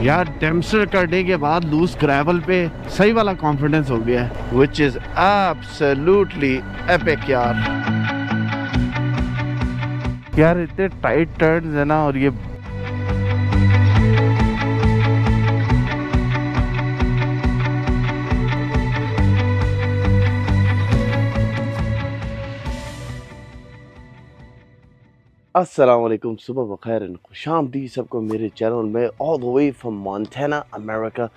यार डेम्स्टर करने के बाद लूज ग्रेवल पे सही वाला कॉन्फिडेंस हो गया है, विच इज एब्सोल्युटली एपिक यार। यार इतने टाइट टर्न्स है ना, और ये अस्सलाम वालेकुम, सुबह बखैर, खुशामदी सबको मेरे चैनल में all the way from Montana America.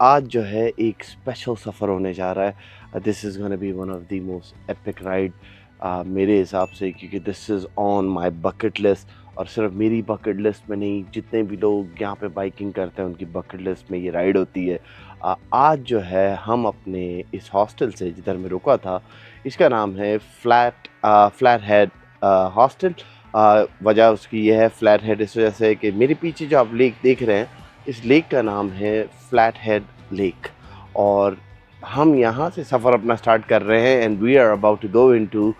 आज जो है एक स्पेशल सफ़र होने जा रहा है। This is gonna be one of the most epic ride मेरे हिसाब से, क्योंकि this is on my bucket list. और सिर्फ मेरी बकेट लिस्ट में नहीं, जितने भी लोग यहाँ पे बाइकिंग करते हैं उनकी बकेट लिस्ट में ये राइड होती है। आज जो है हम अपने इस हॉस्टल से जिधर मैं रुका था, इसका नाम है फ्लैट हेड हॉस्टल। वजह उसकी ये है, फ्लैट हेड इस वजह से कि मेरे पीछे जो आप लेक देख रहे हैं, इस लेक का नाम है फ्लैट हेड लेक। और हम यहाँ से सफ़र अपना स्टार्ट कर रहे हैं and we are about to go into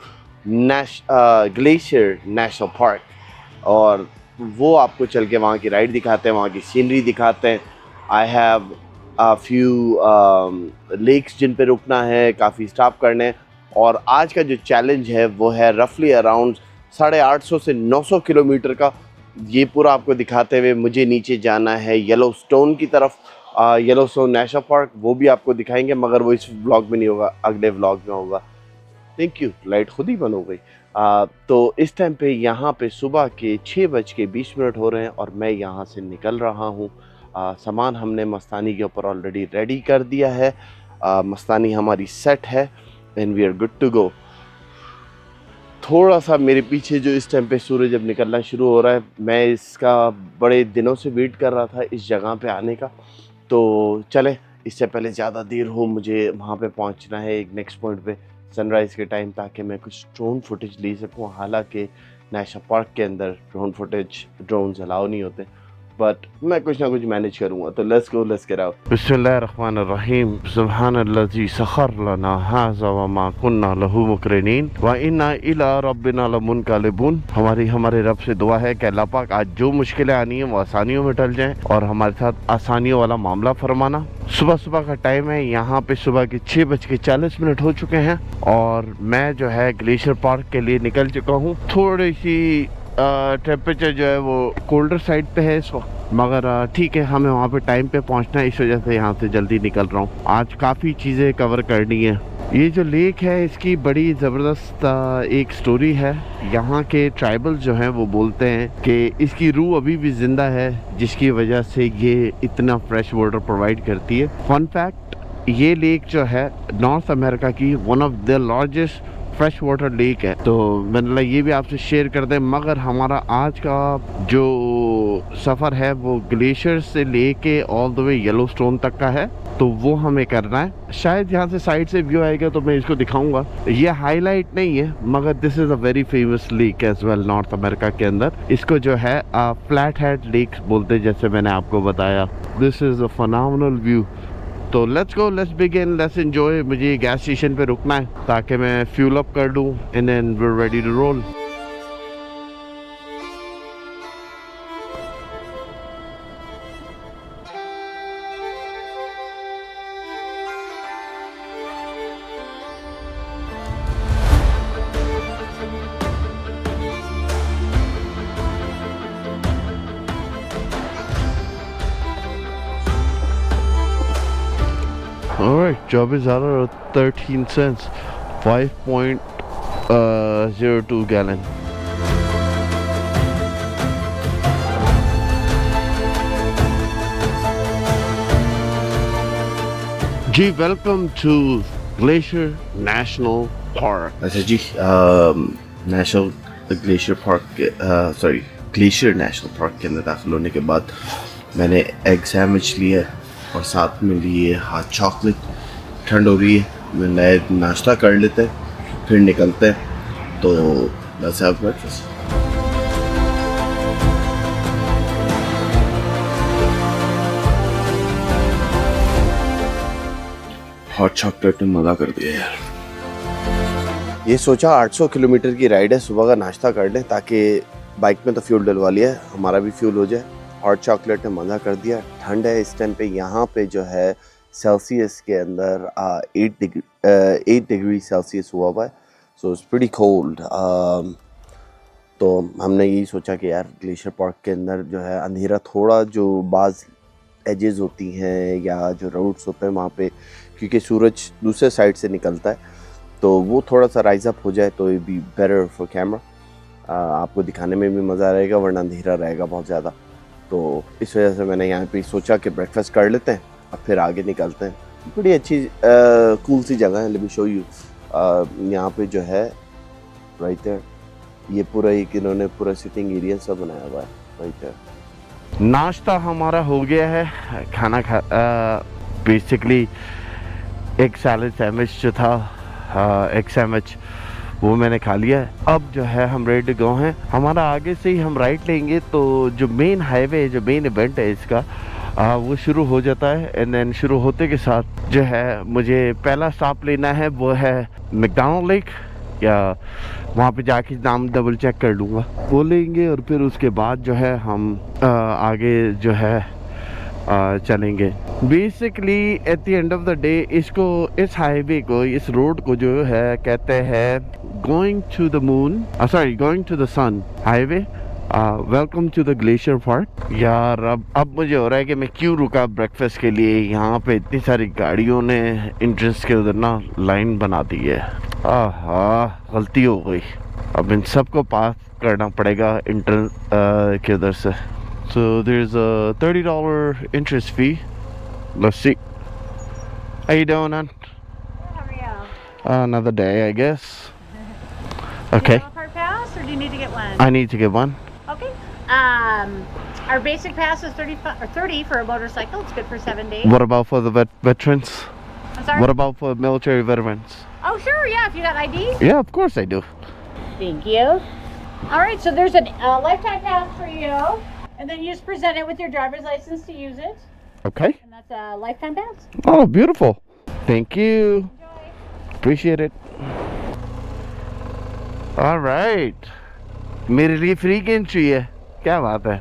Glacier National Park. और वो आपको चल के वहाँ की राइड दिखाते हैं, वहाँ की सीनरी दिखाते हैं। I have a few lakes जिन पे रुकना है, काफ़ी स्टॉप करने हैं। और आज का जो चैलेंज है वो है रफली अराउंड 850 से 900 किलोमीटर का। ये पूरा आपको दिखाते हुए मुझे नीचे जाना है येलो स्टोन की तरफ, येलो स्टोन नेशनल पार्क। वो भी आपको दिखाएंगे, मगर वो इस व्लॉग में नहीं होगा, अगले व्लॉग में होगा। थैंक यू, लाइट खुद ही बंद हो गई। तो इस टाइम पे यहाँ पे सुबह के 6:20 हो रहे हैं और मैं यहाँ से निकल रहा हूँ। सामान हमने मस्तानी के ऊपर ऑलरेडी रेडी कर दिया है। मस्तानी हमारी सेट है and we are good to go. थोड़ा सा मेरे पीछे जो इस टाइम पे सूरज जब निकलना शुरू हो रहा है, मैं इसका बड़े दिनों से वेट कर रहा था इस जगह पे आने का। तो चले, इससे पहले ज़्यादा देर हो, मुझे वहाँ पे पहुँचना है एक नेक्स्ट पॉइंट पे सनराइज़ के टाइम, ताकि मैं कुछ ड्रोन फुटेज ले सकूँ। हालांकि नेशनल पार्क के अंदर ड्रोन्स अलाउ नहीं होते, बट मैं कुछ ना कुछ मैनेज करूँगा। तो let's go, let's get out. बिस्मिल्लाहिर्रहमानिर्रहीम, सुब्हानल्लज़ी सखर लना हाज़ा व मा कुन्ना लहू मुक़रिनीन व इन्ना इला रब्बिना लमुनक़लिबून। हमारे रब से दुआ है कि अल्लाह पाक आज जो मुश्किलें आनी हैं वो आसानियों में टल जाएं और हमारे साथ आसानियों वाला मामला फरमाना। सुबह का टाइम है, यहाँ पे सुबह के 6:40 हो चुके हैं और मैं जो है ग्लेशियर पार्क के लिए निकल चुका हूँ। थोड़ी सी टेम्परेचर जो है वो कोल्डर साइड पे है इस वक्त, मगर ठीक है, हमें वहाँ पे टाइम पे पहुँचना है, इस वजह से यहाँ से जल्दी निकल रहा हूँ। आज काफ़ी चीज़ें कवर करनी है। ये जो लेक है इसकी बड़ी ज़बरदस्त एक स्टोरी है। यहाँ के ट्राइबल जो हैं वो बोलते हैं कि इसकी रूह अभी भी ज़िंदा है, जिसकी वजह से ये इतना फ्रेश वाटर प्रोवाइड करती है। फन फैक्ट, ये लेक जो है नॉर्थ अमेरिका की one of the largest fresh water lake है। तो मैंने ये भी आपसे शेयर कर दें, मगर हमारा आज का जो सफ़र है वो ग्लेशियर से लेके all the way yellow stone तक का है, तो वो हमें करना है। शायद यहाँ से साइड से व्यू आएगा तो मैं इसको दिखाऊंगा। ये हाईलाइट नहीं है, मगर this is a very famous lake as well North America के अंदर। इसको जो है फ्लैट हेड लेक बोलते हैं, जैसे मैंने आपको बताया। This is a phenomenal view. तो let's go, let's begin, let's enjoy. मुझे गैस स्टेशन पे रुकना है ताकि मैं फ्यूल अप कर दूं and then we are ready to roll. Alright, $13 5.02 gallon. जी, welcome to Glacier National Park. अच्छा जी, ग्लेशियर नेशनल पार्क के अंदर दाखिल होने के बाद मैंने एग सैंडविच लिया और साथ में लिए हॉट चॉकलेट। ठंड हो रही है, मैं नाश्ता कर लेते हैं फिर निकलते हैं। तो let's have breakfast. Hot chocolate ने मज़ा कर दिया यार। ये सोचा 800 किलोमीटर की राइड है, सुबह का नाश्ता कर लें, ताकि बाइक में तो फ्यूल डलवा लिया है, हमारा भी फ्यूल हो जाए। हॉट चॉकलेट ने मज़ा कर दिया। ठंड है इस टाइम पे, यहाँ पे जो है सेल्सियस के अंदर 8 डिग्री सेल्सियस हुआ है, सो इट्स प्रीटी कोल्ड। तो हमने यही सोचा कि यार ग्लेशियर पार्क के अंदर जो है अंधेरा थोड़ा, जो बाज़ एजेस होती हैं या जो रूट्स होते हैं वहाँ पे, क्योंकि सूरज दूसरे साइड से निकलता है, तो वो थोड़ा सा राइज अप हो जाए तो ये बी बेटर फॉर कैमरा, आपको दिखाने में भी मज़ा रहेगा, वरना अंधेरा रहेगा बहुत ज़्यादा। तो इस वजह से मैंने यहाँ पे सोचा कि ब्रेकफास्ट कर लेते हैं अब फिर आगे निकलते हैं। बड़ी अच्छी कूल सी जगह है, लेट मी शो यू। यहाँ पे जो है राइट देयर, ये पूरा एक इन्होंने पूरा सिटिंग एरिया सा बनाया हुआ है राइट देयर। नाश्ता हमारा हो गया है, खाना बेसिकली एक सैलड सैंडविच जो था, एक सैंडविच वो मैंने खा लिया है। अब जो है हम रेडी टू गो हैं। हमारा आगे से ही हम राइट लेंगे तो जो मेन हाईवे, जो मेन इवेंट है इसका, वो शुरू हो जाता है। एंड देन शुरू होते के साथ जो है मुझे पहला स्टॉप लेना है, वो है मैकडॉनल्ड लेक, या वहाँ पे जाके नाम डबल चेक कर लूँगा, वो लेंगे। और फिर उसके बाद जो है हम आगे जो है चलेंगे। Basically at the end of the day इसको, इस हाईवे को, इस रोड को जो है कहते हैं going to the moon, sorry going to the sun highway. Welcome to the Glacier Park. यार अब मुझे हो रहा है कि मैं क्यों रुका ब्रेकफास्ट के लिए। यहाँ पे इतनी सारी गाड़ियों ने एंट्रेंस के उधर ना लाइन बना दी है। गलती हो गई, अब इन सबको पास करना पड़ेगा एंट्रेंस के उधर से। So there's a $30 interest fee. Let's see. How you doing, man? How are you? Another day, I guess. Do Okay. you have a park pass, or do you need to get one? I need to get one. Okay. Our basic pass is 30 for a motorcycle. It's good for 7 days. What about for the veterans? I'm sorry. What about for military veterans? Oh, sure. Yeah, if you got ID. Yeah, of course I do. Thank you. All right. So there's a lifetime pass for you, and then you just present it with your driver's license to use it, Okay. and that's a lifetime pass. Oh, beautiful. Thank you. Enjoy. Appreciate it. All right. मेरे लिए free की entry है, क्या बात है।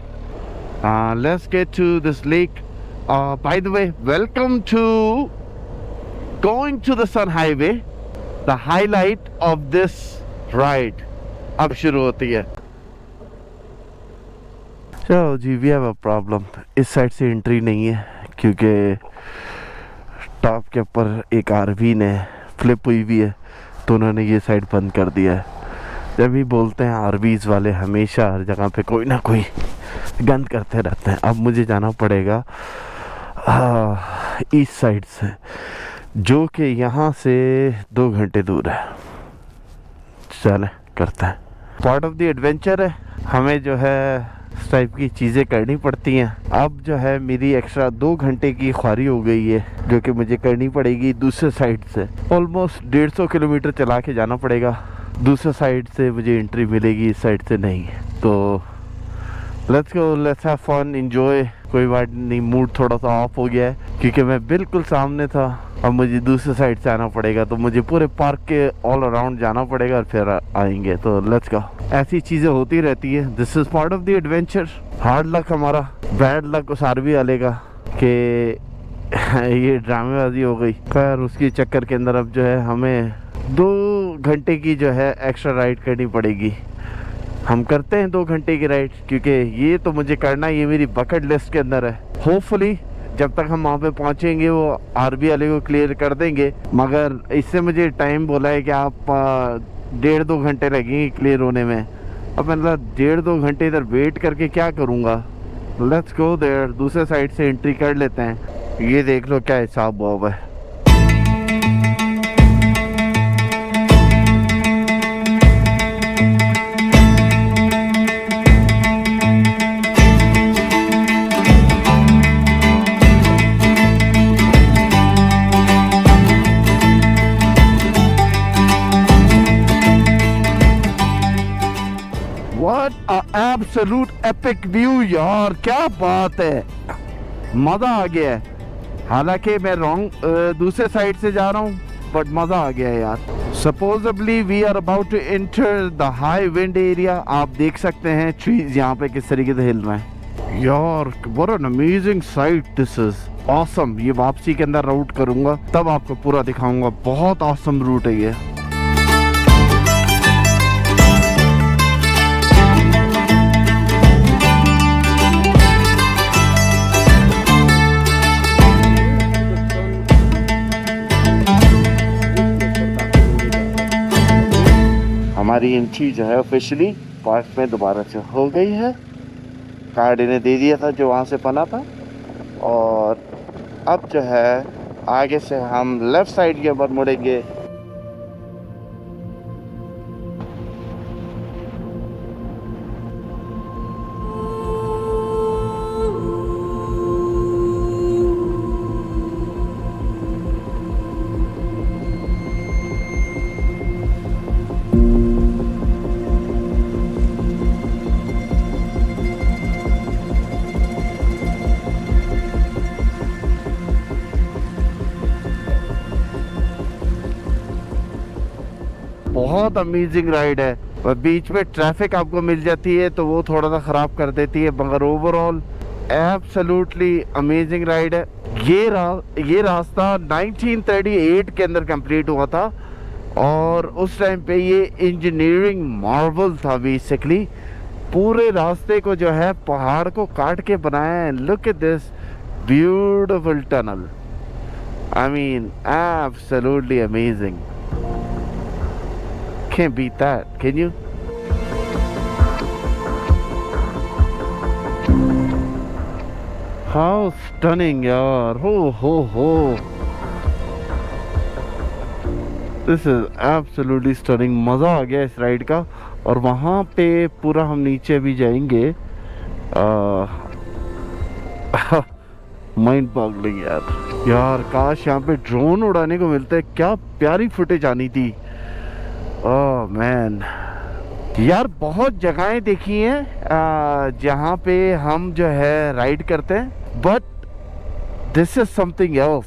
Let's get to this lake. By the way, welcome to going to the Sun Highway, the highlight of this ride. अब शुरू होती है। चलो जी, वी हैव अ प्रॉब्लम। इस साइड से एंट्री नहीं है क्योंकि टॉप के ऊपर एक आरवी ने फ्लिप हुई हुई है, तो उन्होंने ये साइड बंद कर दिया है। जब भी बोलते हैं आरवीज वाले हमेशा हर जगह पे कोई ना कोई गंद करते रहते हैं। अब मुझे जाना पड़ेगा ईस्ट साइड से, जो कि यहाँ से 2 घंटे दूर है। चले करते हैं, पार्ट ऑफ द एडवेंचर है। हमें जो है इस टाइप की चीज़ें करनी पड़ती हैं। अब जो है मेरी एक्स्ट्रा 2 घंटे की ख्वारी हो गई है, जो कि मुझे करनी पड़ेगी दूसरे साइड से। ऑलमोस्ट 150 किलोमीटर चला के जाना पड़ेगा। दूसरे साइड से मुझे एंट्री मिलेगी, इस साइड से नहीं। तो let's go, let's have fun, enjoy. कोई बात नहीं, मूड थोड़ा सा ऑफ हो गया है क्योंकि मैं बिल्कुल सामने था, अब मुझे दूसरे साइड से आना पड़ेगा। तो मुझे पूरे पार्क के ऑल अराउंड जाना पड़ेगा और फिर आएंगे। तो लेट्स गो। ऐसी चीज़ें होती रहती है, this is part of the adventure. Hard luck हमारा, बैड लक उस आरवी वाले का कि ये ड्रामेबाजी हो गई। खैर उसकी चक्कर के अंदर अब जो है हमें 2 घंटे की जो है एक्स्ट्रा राइड करनी पड़ेगी। हम करते हैं 2 घंटे की राइड, क्योंकि ये तो मुझे करना, ये मेरी बकेट लिस्ट के अंदर है। होपफुली जब तक हम वहाँ पे पहुँचेंगे वो आरबी वाले को क्लियर कर देंगे, मगर इससे मुझे टाइम बोला है कि आप 1.5-2 घंटे लगेंगे क्लियर होने में। अब मतलब 1.5-2 घंटे इधर वेट करके क्या करूँगा। लेट्स गो देयर, दूसरे साइड से एंट्री कर लेते हैं। ये देख लो क्या हिसाब हुआ है। What a absolute epic view यार, क्या बात है, मज़ा आ गया है। हालांकि मैं दूसरे साइड से जा रहा हूँ, बट मज़ा आ गया है यार। Supposedly we are about to enter the high wind area. आप देख सकते हैं ट्रीज यहाँ पे किस तरीके से हिल रहे हैं। यार what an amazing sight this is. Awesome. ये वापसी के अंदर राउट करूंगा तब आपको पूरा दिखाऊंगा. बहुत awesome रूट है ये. हमारी एंट्री जो है ऑफिशियली पार्क में दोबारा से हो गई है. कार्ड इन्हें दे दिया था जो वहाँ से बना था. और अब जो है आगे से हम लेफ़्ट साइड के ऊपर मुड़ेंगे. बहुत अमेजिंग राइड है. और बीच में ट्रैफिक आपको मिल जाती है तो वो थोड़ा सा ख़राब कर देती है, मगर ओवरऑल एब्सोल्युटली अमेजिंग राइड है. ये रास्ता 1938 के अंदर कंप्लीट हुआ था और उस टाइम पे ये इंजीनियरिंग मार्वल था बेसिकली. पूरे रास्ते को जो है पहाड़ को काट के बनाया है. Look at this beautiful tunnel. I mean absolutely amazing. Can't beat that, can you? How stunning, yaar. Ho. This is absolutely stunning. मज़ा आ गया इस राइड का. और वहाँ पे पूरा हम नीचे भी जाएंगे. माइंड बॉगलिंग यार. काश यहाँ पे ड्रोन उड़ाने को मिलता है. क्या प्यारी फुटेज आनी थी. ओह मैन यार, बहुत जगहें देखी हैं जहाँ पे हम जो है राइड करते हैं, but this is something else.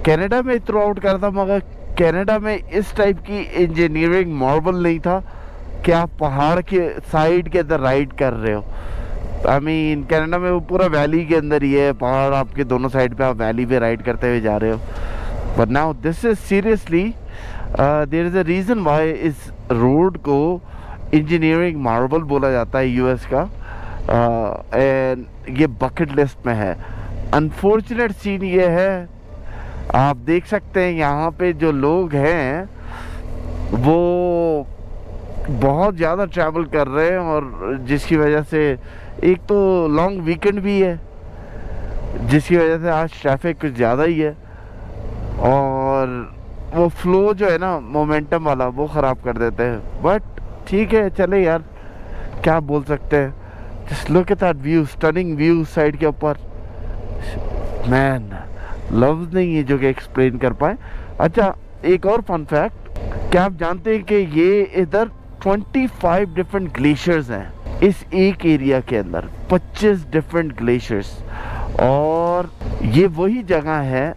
Canada में थ्रू आउट करता, मगर कनाडा में इस टाइप की इंजीनियरिंग मार्वल नहीं था कि आप पहाड़ के साइड के अंदर राइड कर रहे हो. आई मीन कनाडा में वो पूरा वैली के अंदर ही है. पहाड़ आपके दोनों साइड पे, आप वैली पे राइड करते हुए जा रहे हो. But now this is seriously there is a reason why इस रोड को इंजीनियरिंग मार्बल बोला जाता है यूएस का. एंड ये बकेट लिस्ट में है. अनफॉर्चुनेट सीन ये है, आप देख सकते हैं यहाँ पे जो लोग हैं वो बहुत ज़्यादा ट्रैवल कर रहे हैं, और जिसकी वजह से एक तो लॉन्ग वीकेंड भी है, जिसकी वजह से आज ट्रैफिक कुछ ज़्यादा ही है. और वो फ्लो जो है ना मोमेंटम वाला, वो ख़राब कर देते हैं. बट ठीक है, चले यार, क्या बोल सकते हैं. Just look at that view, stunning view side के ऊपर. मैन लफ्ज़ नहीं है जो कि एक्सप्लेन कर पाए. अच्छा, एक और फन फैक्ट, क्या आप जानते हैं कि ये इधर 25 डिफरेंट ग्लेशियर्स हैं इस एक एरिया के अंदर. 25 डिफरेंट ग्लेशियर्स. और ये वही जगह है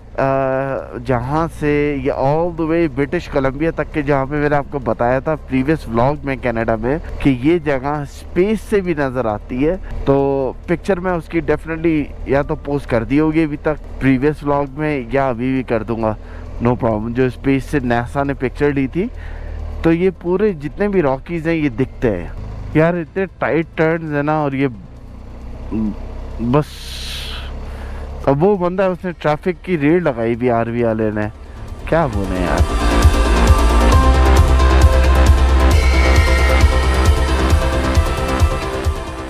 जहाँ से ये all the way British Columbia तक के, जहाँ पे मैंने आपको बताया था प्रीवियस व्लॉग में कनाडा में कि ये जगह स्पेस से भी नज़र आती है. तो पिक्चर में उसकी डेफिनेटली या तो पोस्ट कर दी होगी अभी तक प्रीवियस व्लॉग में, या अभी भी कर दूंगा, नो प्रॉब्लम. जो स्पेस से नासा ने पिक्चर ली थी, तो ये पूरे जितने भी रॉकीज़ हैं ये दिखते हैं यार. इतने टाइट टर्न्स है ना, और ये बस. अब वो बंदा है, उसने ट्रैफिक की रेड लगाई भी आरवी वाले ने. क्या बोले यार.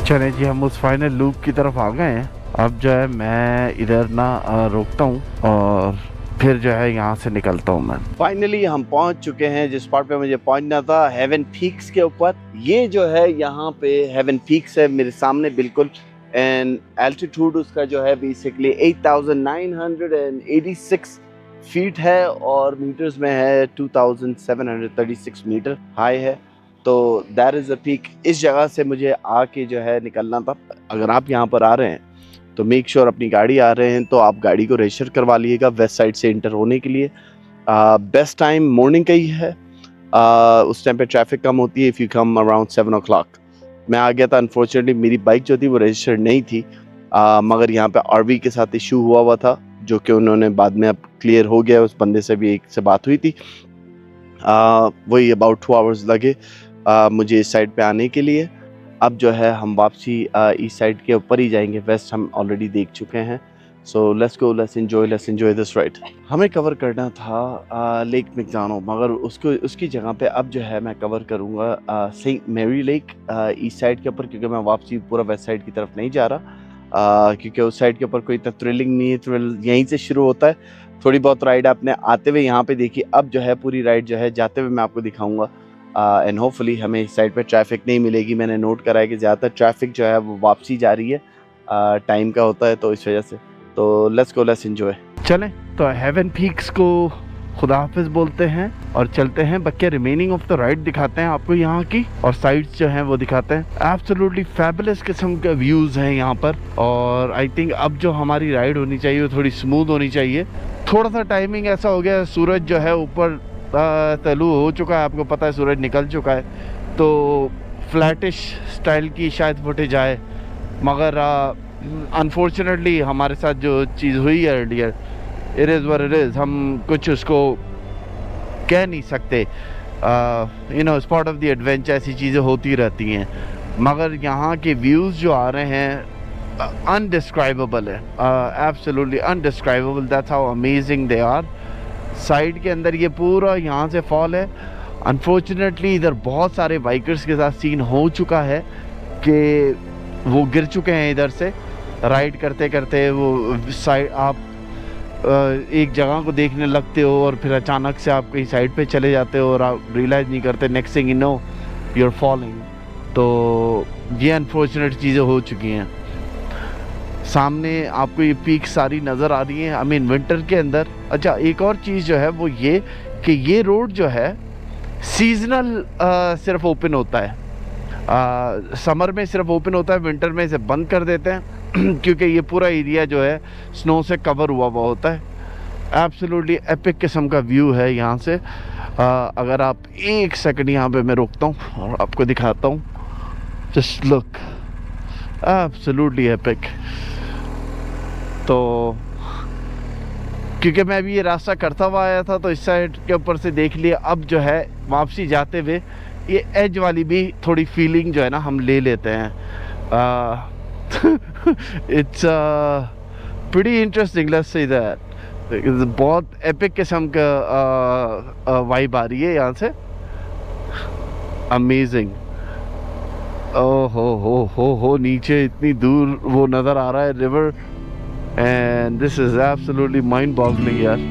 चले जी, हम उस फाइनल लूप की तरफ आ गए हैं. अब जो है मैं इधर ना रोकता हूँ और फिर जो है यहाँ से निकलता हूँ मैं. फाइनली हम पहुँच चुके हैं जिस स्पॉट पे मुझे पहुँचना था, हेवन पीक्स के ऊपर. ये जो है यहाँ पे हेवन पीक्स है मेरे सामने बिल्कुल. एंड एल्टीट्यूड उसका जो है बेसिकली 8,986 फीट है, और मीटर्स में है 2,736 मीटर हाई है. तो दैट इज़ अ पीक. इस जगह से मुझे आके जो है निकलना था. अगर आप यहाँ पर आ रहे हैं तो मेक श्योर अपनी गाड़ी आ रहे हैं तो आप गाड़ी को रजिस्टर करवा लीजिएगा वेस्ट साइड से इंटर होने के लिए. बेस्ट टाइम मॉर्निंग का ही है. उस टाइम पे ट्रैफिक कम होती है if you come around 7 o'clock. मैं आ गया था। अनफॉर्चुनेटली मेरी बाइक जो थी वो रजिस्टर्ड नहीं थी, मगर यहाँ पे आरवी के साथ इशू हुआ था, जो कि उन्होंने बाद में अब क्लियर हो गया। उस बंदे से भी एक से बात हुई थी। वही अबाउट 2 आवर्स लगे मुझे इस साइड पे आने के लिए। अब जो है हम वापसी ईस्ट साइड के ऊपर ही जाएंगे, वेस्ट हम ऑलरेडी देख चुके हैं। So let's go, let's enjoy this ride. हमें कवर करना था लेक मैक्डानो, मगर उसकी जगह पे अब जो है मैं कवर करूँगा Saint Mary lake east side के ऊपर, क्योंकि मैं वापसी पूरा वेस्ट साइड की तरफ नहीं जा रहा, क्योंकि उस साइड के ऊपर कोई इतना थ्रिलिंग नहीं है। थ्रिल यहीं से शुरू होता है। थोड़ी बहुत राइड आपने आते हुए यहाँ पे देखी, अब जो है पूरी राइड जो है जाते हुए मैं आपको दिखाऊंगा। एंड होपफुली हमें इस साइड पे ट्रैफिक नहीं मिलेगी। मैंने नोट करा है कि ज़्यादातर ट्रैफिक जो है वो वापसी जा रही है, टाइम का होता है, तो इस वजह से। तो लेट्स गो, लेट्स एंजॉय। चलें तो हेवन पीक्स को खुदा हाफिज बोलते हैं और चलते हैं। बाकी रिमेनिंग ऑफ द राइड दिखाते हैं आपको यहाँ की, और साइड्स जो हैं वो दिखाते हैं। एब्सोल्युटली फैबुलस किस्म के व्यूज़ हैं यहाँ पर। और आई थिंक अब जो हमारी राइड होनी चाहिए वो थोड़ी स्मूथ होनी चाहिए। थोड़ा सा टाइमिंग ऐसा हो गया, सूरज जो है ऊपर तलू हो चुका है, आपको पता है सूरज निकल चुका है, तो फ्लैटिश स्टाइल की शायद फुटेज आए, मगर अनफॉर्चुनेटली हमारे साथ जो चीज़ हुई है earlier, it is what it is. हम कुछ उसको कह नहीं सकते। You know, it's part of the adventure, ऐसी चीज़ें होती रहती हैं। मगर यहाँ के व्यूज़ जो आ रहे हैं अनडिस्क्राइबेबल है, absolutely undescribable. That's how amazing they are. Side के अंदर ये पूरा यहाँ से फॉल है। अनफॉर्चुनेटली इधर बहुत सारे बाइकर्स के साथ सीन हो चुका है कि वो गिर चुके हैं इधर से राइड करते करते। वो साइड आप एक जगह को देखने लगते हो और फिर अचानक से आप कहीं साइड पे चले जाते हो और आप रियलाइज़ नहीं करते, next thing you know you are falling. तो ये अनफॉर्चुनेट चीज़ें हो चुकी हैं। सामने आपको ये पीक सारी नज़र आ रही है, आई मीन विंटर के अंदर। अच्छा, एक और चीज़ जो है वो ये कि ये रोड जो है सीजनल सिर्फ ओपन होता है, समर में सिर्फ ओपन होता है, विंटर में इसे बंद कर देते हैं क्योंकि ये पूरा एरिया जो है स्नो से कवर हुआ होता है। एब्सोल्युटली एपिक किस्म का व्यू है यहाँ से। अगर आप एक सेकंड यहाँ पे मैं रोकता हूँ और आपको दिखाता हूँ, जस्ट लुक, एब्सोल्युटली एपिक। तो क्योंकि मैं भी ये रास्ता करता हुआ आया था, तो इस साइड के ऊपर से देख लिया। अब जो है वापसी जाते हुए ये एज वाली भी थोड़ी फीलिंग जो है ना हम ले लेते हैं। It's pretty interesting, let's say that. बहुत एपिक किस्म का वाइब आ रही है यहाँ से, अमेजिंग। ओ हो नीचे इतनी दूर वो नज़र आ रहा है river, and this is absolutely mind boggling यार।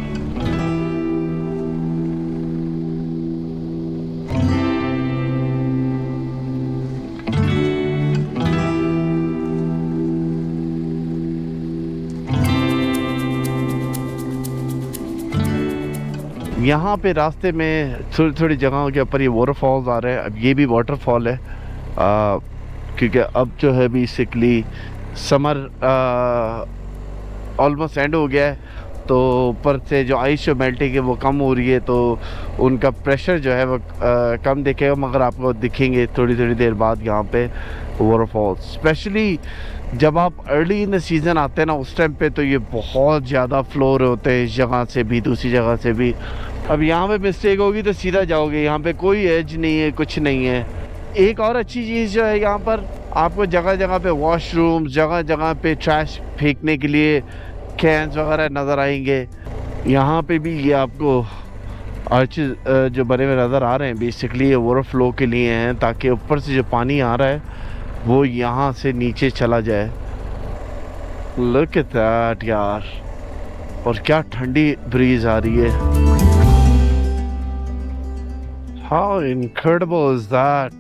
यहाँ पे रास्ते में थोड़ी थोड़ी जगहों के ऊपर ये वाटरफॉल्स आ रहे हैं। अब ये भी वाटरफॉल है, क्योंकि अब जो है बेसिकली समर ऑलमोस्ट एंड हो गया है, तो ऊपर से जो आइस जो मेल्टिंग है वो कम हो रही है, तो उनका प्रेशर जो है वो कम दिखेगा। मगर आपको दिखेंगे थोड़ी थोड़ी देर बाद यहाँ पे वाटरफॉल्स। स्पेशली जब आप अर्ली इन द सीज़न आते हैं ना, उस टाइम पे तो ये बहुत ज़्यादा फ्लोर होते हैं, इस जगह से भी दूसरी जगह से भी। अब यहाँ पे मिस्टेक होगी तो सीधा जाओगे, यहाँ पे कोई एज नहीं है, कुछ नहीं है। एक और अच्छी चीज़ जो है, यहाँ पर आपको जगह जगह पे वॉशरूम, जगह जगह पे ट्रैश फेंकने के लिए कैंस वगैरह नज़र आएंगे। यहाँ पे भी ये आपको आर्चेज जो बने हुए नज़र आ रहे हैं, बेसिकली ये ओवरफ्लो के लिए हैं, ताकि ऊपर से जो पानी आ रहा है वो यहाँ से नीचे चला जाए। लुक एट दैट यार, और क्या ठंडी ब्रीज आ रही है। हाउ इनक्रेडिबल इज दैट,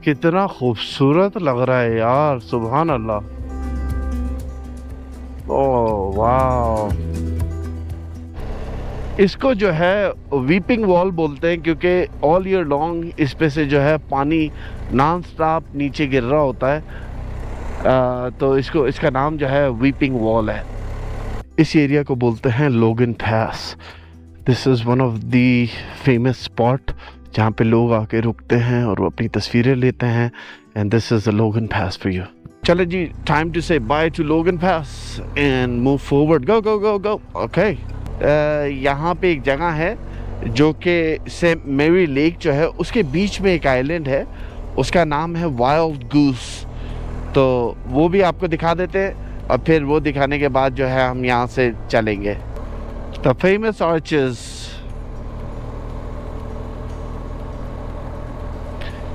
कितना खूबसूरत लग रहा है यार, सुभान अल्लाह। ओह वाह। इसको जो है वीपिंग वॉल बोलते हैं, क्योंकि ऑल ईयर लॉन्ग इस पे से जो है पानी नॉन स्टॉप नीचे गिर रहा होता है, तो इसका नाम जो है वीपिंग वॉल है। इस एरिया को बोलते हैं Logan Pass. This is one of the famous spot जहाँ पे लोग आके रुकते हैं और वो अपनी तस्वीरें लेते हैं। एंड दिस इज़ द लोगन पास फॉर यू। चलो जी, time to say bye to Logan Pass and move forward. Go go go go. Okay, यहाँ पे एक जगह है जो कि सेंट मैरी लेक जो है उसके बीच में एक आइलैंड है, उसका नाम है वाइल्ड गूस। तो वो भी आपको दिखा देते हैं और फिर वो दिखाने के बाद जो है हम यहाँ से चलेंगे। द फेमस आर्चेस,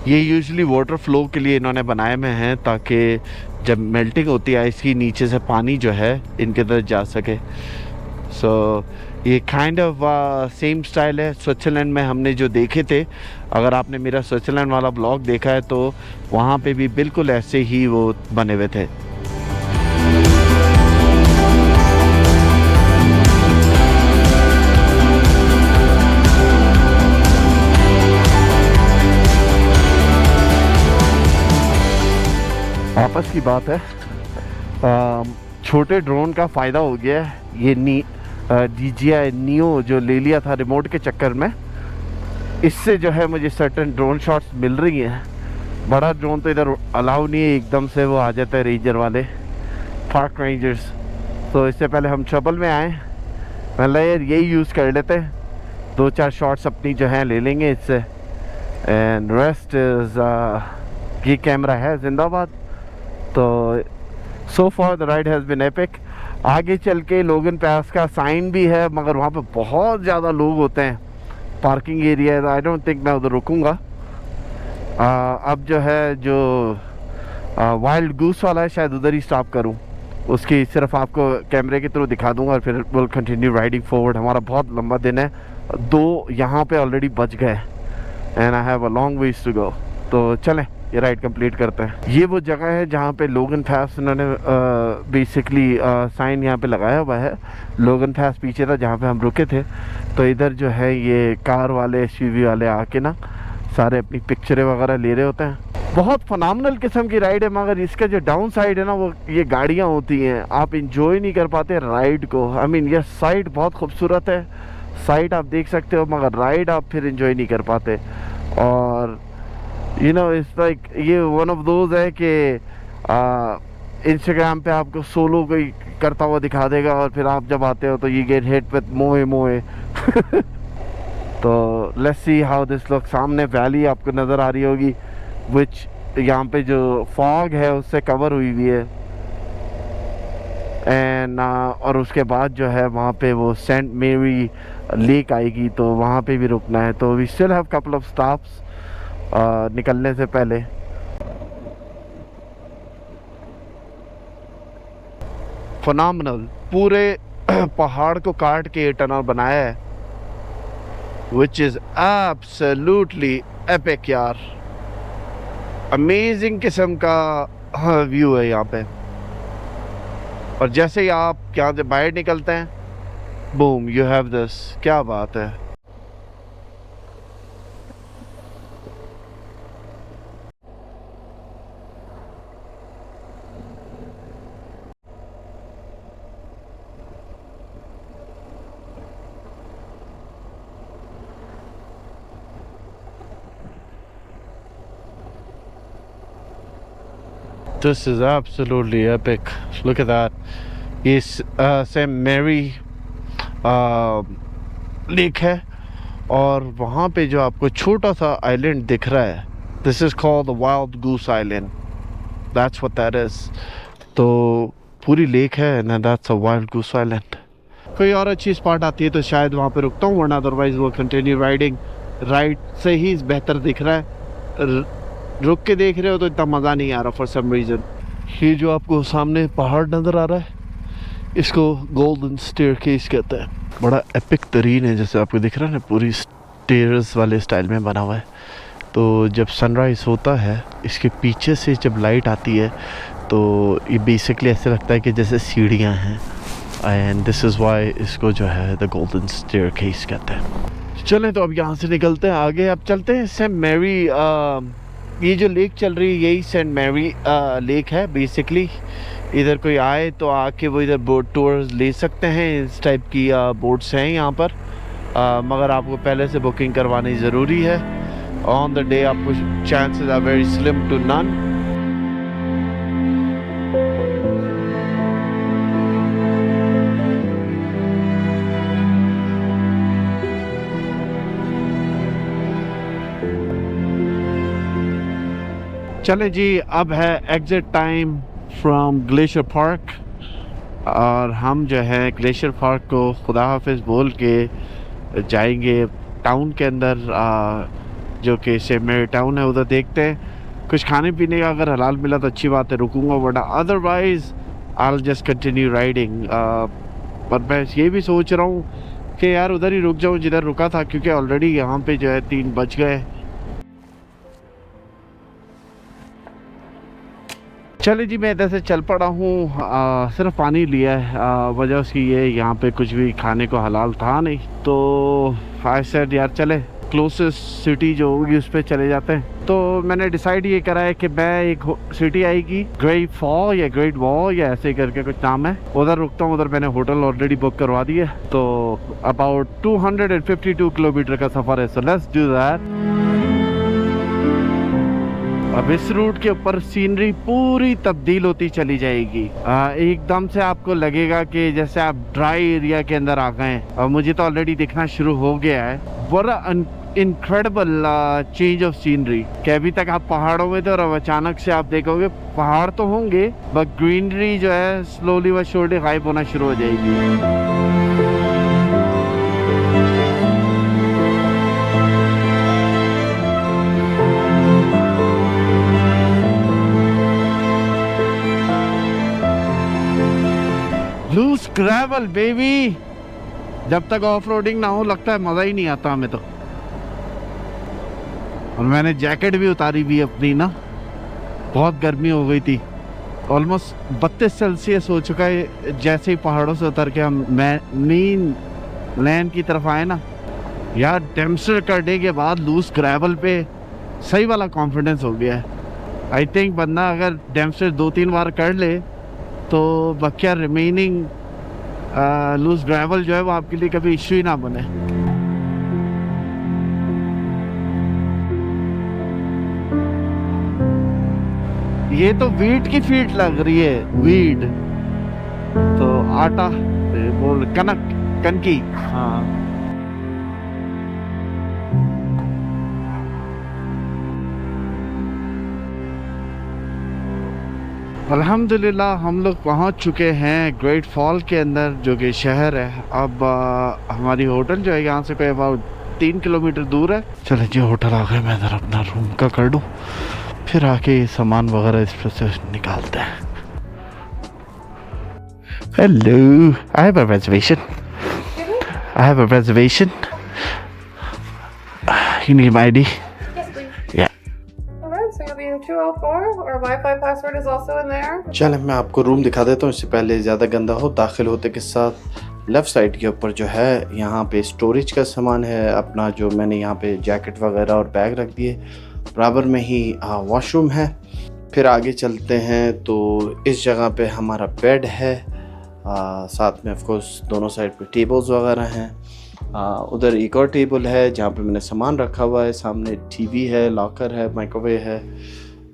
ये यूजुअली वाटर फ्लो के लिए इन्होंने बनाए हुए हैं ताकि जब मेल्टिंग होती है आइस की, नीचे से पानी जो है इनके अंदर जा सके। सो ये काइंड ऑफ सेम स्टाइल है स्विट्ज़रलैंड में हमने जो देखे थे। अगर आपने मेरा स्विट्ज़रलैंड वाला ब्लॉग देखा है तो वहाँ पे भी बिल्कुल ऐसे ही वो बने हुए थे। आपस की बात है, छोटे ड्रोन का फ़ायदा हो गया है। ये DJI Neo जो ले लिया था रिमोट के चक्कर में, इससे जो है मुझे सर्टेन ड्रोन शॉट्स मिल रही हैं। बड़ा ड्रोन तो इधर अलाउ नहीं है, एकदम से वो आ जाता है रेंजर वाले, पार्क रेंजर्स। तो इससे पहले हम ट्रबल में आए, मतलब यार यही यूज़ कर लेते हैं, 2-4 शॉट्स अपनी जो हैं ले लेंगे इससे। एंड रेस्ट इज़ ये कैमरा है जिंदाबाद। तो so far the ride has been epic. आगे चल के लोगन पास का साइन भी है, मगर वहाँ पे बहुत ज़्यादा लोग होते हैं, पार्किंग एरिया है। आई डोंट थिंक मैं उधर रुकूँगा। अब जो है जो वाइल्ड गूस वाला है शायद उधर ही स्टॉप करूँ, उसकी सिर्फ आपको कैमरे के थ्रू दिखा दूँगा और फिर विल कंटिन्यू राइडिंग फॉरवर्ड। हमारा बहुत लंबा दिन है, 2 यहाँ पे ऑलरेडी बज गए and I have a long ways to go. तो चलें ये राइड कंप्लीट करते हैं। ये वो जगह है जहाँ पे लोगन पास उन्होंने बेसिकली साइन यहाँ पे लगाया हुआ है। लोगन पास पीछे था जहाँ पे हम रुके थे। तो इधर जो है ये कार वाले SUV वाले आके ना सारे अपनी पिक्चरें वगैरह ले रहे होते हैं। बहुत फनामिनल किस्म की राइड है, मगर इसका जो डाउन साइड है ना, वो ये गाड़ियाँ होती हैं, आप इंजॉय नहीं कर पाते राइड को। आई मीन ये साइड बहुत खूबसूरत है, साइड आप देख सकते हो, मगर राइड आप फिर इंजॉय नहीं कर पाते। और यू नो इट्स लाइक ये वन ऑफ दोज है कि इंस्टाग्राम पे आपको सोलो कोई करता हुआ दिखा देगा और फिर आप जब आते हो तो ये गेट हिट विद मोए मोए। तो let's see how this look. सामने वैली आपको नज़र आ रही होगी, विच यहाँ पे जो फॉग है उससे कवर हुई हुई है। एंड और उसके बाद जो है वहाँ पे वो सेंट मैरी लेक आएगी, तो वहाँ पे भी रुकना है। तो we still have couple of stops निकलने से पहले। फिनोमिनल, पूरे पहाड़ को काट के टनल बनाया है, विच इज़ एब्सोल्युटली एपिक यार। अमेजिंग किस्म का व्यू है यहाँ पे। और जैसे ही आप यहाँ से बाहर निकलते हैं, बूम, यू हैव दिस। क्या बात है। This is absolutely epic. Look at that. ये सेंट मैरी लेक है और वहाँ पे जो आपको छोटा सा आइलैंड दिख रहा है, this is called the wild goose island. That's what that is. तो पूरी लेक है and that's a wild goose island. कोई और अच्छी स्पॉट आती है तो शायद वहाँ पे रुकता हूँ, वरना अदरवाइज वो कंटिन्यू राइडिंग। राइड से ही बेहतर दिख रहा है, रुक के देख रहे हो तो इतना मज़ा नहीं आ रहा फॉर सम रीज़न। ये जो आपको सामने पहाड़ नज़र आ रहा है, इसको गोल्डन स्टेयरकेस कहते हैं। बड़ा एपिक तरीन है, जैसे आपको दिख रहा है ना, पूरी स्टेयर्स वाले स्टाइल में बना हुआ है। तो जब सनराइज़ होता है, इसके पीछे से जब लाइट आती है तो ये बेसिकली ऐसे लगता है कि जैसे सीढ़ियाँ हैं। एंड दिस इज़ वाई इसको जो है द गोल्डन स्टेयरकेस कहते हैं। चलें तो अब यहाँ से निकलते हैं आगे। अब चलते हैं सेंट मैरी। ये जो लेक चल रही है यही सेंट मैरी लेक है बेसिकली। इधर कोई आए तो आके वो इधर बोट टूर्स ले सकते हैं। इस टाइप की बोट्स हैं यहाँ पर, मगर आपको पहले से बुकिंग करवानी ज़रूरी है। On the day आपको chances are very slim to none. चले जी, अब है exit time from glacier park और हम जो है ग्लेशियर पार्क को खुदा हाफिज़ बोल के जाएंगे टाउन के अंदर, जो कि सेमेर टाउन है, उधर देखते हैं कुछ खाने पीने का। अगर हलाल मिला तो अच्छी बात है, रुकूंगा, वरना otherwise I will just continue riding. पर मैं ये भी सोच रहा हूँ कि यार उधर ही रुक जाऊँ जिधर रुका था, क्योंकि ऑलरेडी यहाँ पे जो है 3 बज गए। चले जी, मैं इधर से चल पड़ा हूँ, सिर्फ पानी लिया है, वजह उसकी ये यहाँ पे कुछ भी खाने को हलाल था नहीं, तो आई सेड यार चले क्लोजेस्ट सिटी जो होगी उस पर चले जाते हैं। तो मैंने डिसाइड ये करा है कि मैं एक सिटी आएगी ग्रेट फॉल या ग्रेट वॉल या ऐसे करके कुछ नाम है, उधर रुकता हूँ। उधर मैंने होटल ऑलरेडी बुक करवा दिया, तो अबाउट 252 किलोमीटर का सफ़र है, सो लेट्स डू दैट। अब इस रूट के ऊपर सीनरी पूरी तब्दील होती चली जाएगी, एकदम से आपको लगेगा कि जैसे आप ड्राई एरिया के अंदर आ गए हैं, और मुझे तो ऑलरेडी दिखना शुरू हो गया है। बड़ा इनक्रेडिबल चेंज ऑफ सीनरी, कि अभी तक आप पहाड़ों में थे और अब अचानक से आप देखोगे पहाड़ तो होंगे बट ग्रीनरी जो है स्लोली व श्योरली गायब होना शुरू हो जाएगी। लूज ग्रेवल बेबी, जब तक ऑफ रोडिंग ना हो लगता है मज़ा ही नहीं आता हमें तो। और मैंने जैकेट भी उतारी हुई अपनी ना, बहुत गर्मी हो गई थी, ऑलमोस्ट 32 सेल्सियस हो चुका है जैसे ही पहाड़ों से उतर के हम मेन लैंड की तरफ आए ना। यार डेम्स्टर करने के बाद लूज ग्रेवल पे सही वाला कॉन्फिडेंस हो गया है। आई थिंक बंदा अगर डेम्स्टर 2-3 बार कर ले तो बकिया रिमेनिंग लूज ग्रेवल जो है वो आपके लिए कभी इश्यू ही ना बने। ये तो वीट की फीट लग रही है, वीट तो आटा बोल कनकी, हाँ। अल्हम्दुलिल्लाह हम लोग पहुंच चुके हैं ग्रेट फॉल के अंदर, जो कि शहर है। अब हमारी होटल जो है यहाँ से कोई अबाउट 3 किलोमीटर दूर है। चले जी होटल आ गए, मैं इधर अपना रूम का कर दूँ, फिर आके सामान वगैरह इस पर से निकालते हैं। Hello, I have a reservation, I have a reservation, you need my ID? So you'll be in 204. Our Wi-Fi password is also in there. चल मैं आपको रूम दिखा देता हूँ, इससे पहले ज़्यादा गंदा हो। दाखिल होते के साथ लेफ़्ट साइड के ऊपर जो है यहाँ पे स्टोरेज का सामान है अपना, जो मैंने यहाँ पे जैकेट वगैरह और बैग रख दिए। बराबर में ही वॉशरूम है। फिर आगे चलते हैं तो इस जगह पे हमारा बेड है, साथ में ऑफ कोर्स दोनों साइड पे टेबल्स वगैरह हैं। उधर एक और टेबल है जहाँ पे मैंने सामान रखा हुआ है, सामने टीवी है, लॉकर है, माइक्रोवेव है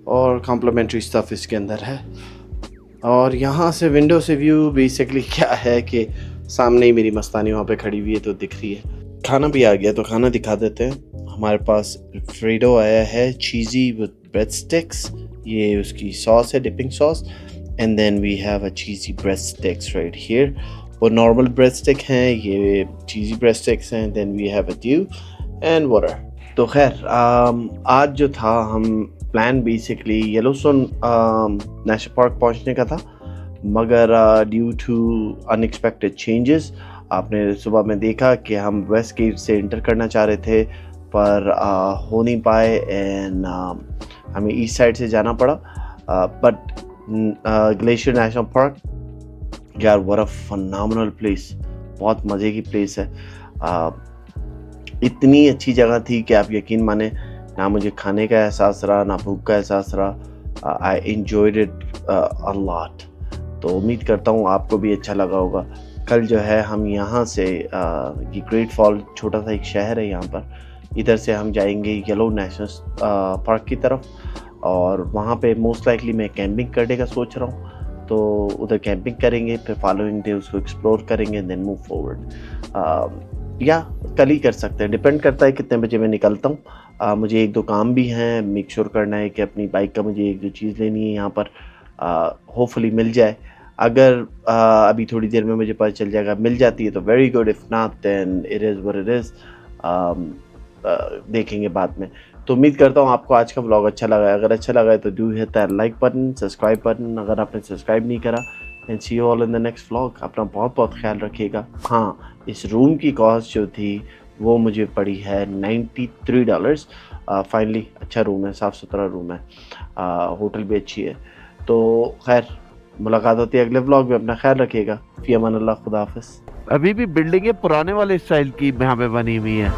और कॉम्प्लीमेंट्री स्टफ़ इसके अंदर है। और यहाँ से विंडो से व्यू बेसिकली क्या है कि सामने ही मेरी मस्तानी वहाँ पे खड़ी हुई है तो दिख रही है। खाना भी आ गया तो खाना दिखा देते हैं। हमारे पास फ्रीडो आया है, चीज़ी विद ब्रेड स्टिक्स, ये उसकी सॉस है, dipping sauce, and then we have a cheesy bread sticks right here. वो नॉर्मल ब्रेड स्टिक हैं, ये चीज़ी ब्रेड स्टिक्स हैं, then we have a Dew and water. तो खैर आज जो था हम plan basically Yellowstone National Park पहुंचने का था, मगर ड्यू टू अनएक्सपेक्टेड चेंजेस आपने सुबह में देखा कि हम वेस्ट गेट से इंटर करना चाह रहे थे पर हो नहीं पाए एंड हमें ईस्ट साइड से जाना पड़ा। बट ग्लेशियर नेशनल पार्क यार व्हाट अ फनोमिनल प्लेस, बहुत मज़े की प्लेस है। इतनी अच्छी जगह थी कि आप यकीन माने, ना मुझे खाने का एहसास रहा ना भूख का एहसास रहा। I enjoyed it a lot. तो उम्मीद करता हूँ आपको भी अच्छा लगा होगा। कल जो है हम यहाँ से ये ग्रेट फॉल छोटा सा एक शहर है यहाँ पर, इधर से हम जाएंगे येलो नेशनल पार्क की तरफ, और वहाँ पे मोस्ट लाइकली मैं कैंपिंग करने का सोच रहा हूँ। तो उधर कैंपिंग करेंगे, फिर फॉलोइंग डे उसको एक्सप्लोर करेंगे, देन मूव फॉरवर्ड। या कल ही कर सकते हैं, डिपेंड करता है कितने बजे मैं निकलता हूँ। मुझे एक दो काम भी हैं, मेक श्योर करना है कि अपनी बाइक का मुझे एक दो चीज़ लेनी है यहाँ पर, होपफुली मिल जाए। अगर अभी थोड़ी देर में मुझे पता चल जाएगा मिल जाती है तो very good, if not then it is what it is, देखेंगे बाद में। तो उम्मीद करता हूँ आपको आज का व्लॉग अच्छा लगा है। अगर अच्छा लगा है तो do hit that like button, subscribe button अगर आपने सब्सक्राइब नहीं करा। And see you all in the next vlog. अपना बहुत बहुत ख्याल रखिएगा। हाँ, इस रूम की कॉस्ट जो थी वो मुझे पड़ी है $93। फाइनली अच्छा रूम है, साफ़ सुथरा रूम है, होटल भी अच्छी है। तो खैर, मुलाकात होती है अगले व्लॉग में। अपना ख्याल रखिएगा। फ़ी अमान अल्लाह, खुदा हाफ़िज़। अभी भी बिल्डिंगें पुराने वाले स्टाइल की यहाँ पे बनी हुई हैं।